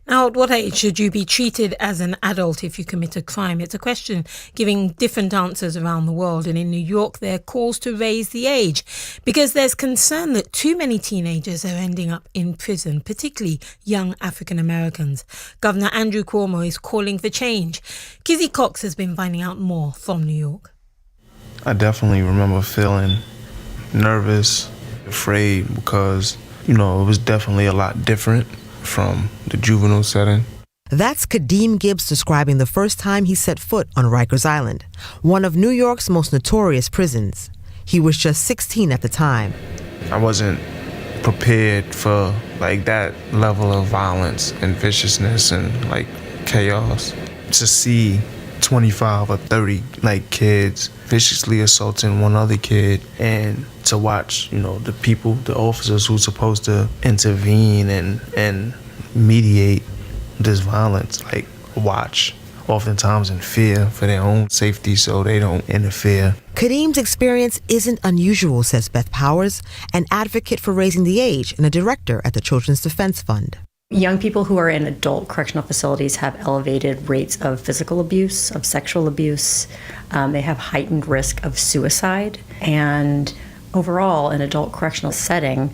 Now, at what age should you be treated as an adult if you commit a crime? It's a question giving different answers around the world. And in New York, there are calls to raise the age because there's concern that too many teenagers are ending up in prison, particularly young African Americans. Governor Andrew Cuomo is calling for change. Kizzy Cox has been finding out more from New York. I definitely remember feeling nervous, afraid, because, it was definitely a lot different from the juvenile setting. That's Kadeem Gibbs describing the first time he set foot on Rikers Island, one of New York's most notorious prisons. He was just 16 at the time. I wasn't prepared for that level of violence and viciousness and chaos. To see 25 or 30 kids viciously assaulting one other kid, and to watch the officers who's supposed to intervene and mediate this violence watch, oftentimes in fear for their own safety so they don't interfere. Kadeem's experience isn't unusual, says Beth Powers, an advocate for raising the age and a director at the Children's Defense Fund. Young people who are in adult correctional facilities have elevated rates of physical abuse, of sexual abuse. They have heightened risk of suicide. And overall, an adult correctional setting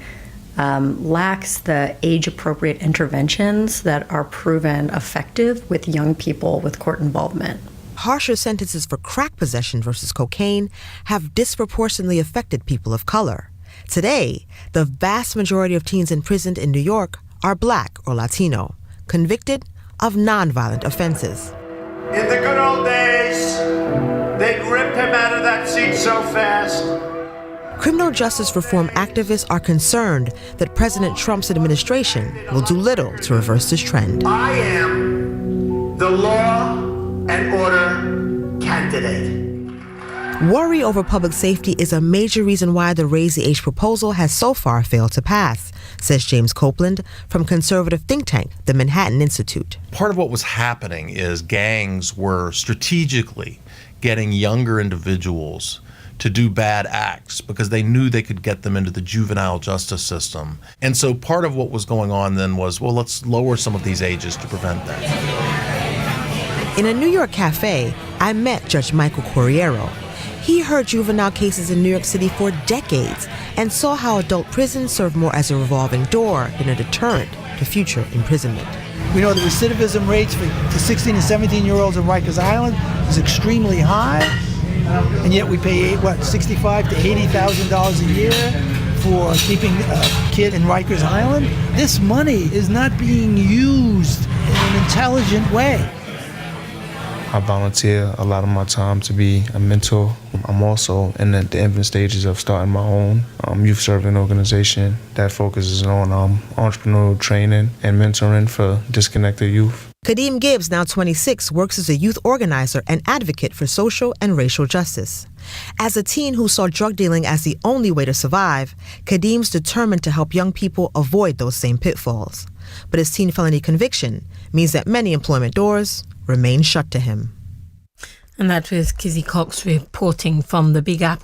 lacks the age-appropriate interventions that are proven effective with young people with court involvement. Harsher sentences for crack possession versus cocaine have disproportionately affected people of color. Today, the vast majority of teens imprisoned in New York are Black or Latino, convicted of nonviolent offenses. In the good old days, they'd rip him out of that seat so fast. Criminal justice reform activists are concerned that President Trump's administration will do little to reverse this trend. I am the law and order candidate. Worry over public safety is a major reason why the Raise the Age proposal has so far failed to pass, says James Copeland from conservative think tank, the Manhattan Institute. Part of what was happening is gangs were strategically getting younger individuals to do bad acts because they knew they could get them into the juvenile justice system. And so part of what was going on then was, well, let's lower some of these ages to prevent that. In a New York cafe, I met Judge Michael Corriero. He heard juvenile cases in New York City for decades and saw how adult prisons serve more as a revolving door than a deterrent to future imprisonment. We know the recidivism rates for 16 and 17-year-olds on Rikers Island is extremely high, and yet we pay $65,000 to $80,000 a year for keeping a kid in Rikers Island. This money is not being used in an intelligent way. I volunteer a lot of my time to be a mentor. I'm also in the infant stages of starting my own youth serving organization that focuses on entrepreneurial training and mentoring for disconnected youth. Kadeem Gibbs, now 26, works as a youth organizer and advocate for social and racial justice. As a teen who saw drug dealing as the only way to survive, Kadeem's determined to help young people avoid those same pitfalls. But his teen felony conviction means that many employment doors remain shut to him. And that was Kizzy Cox reporting from the Big Apple.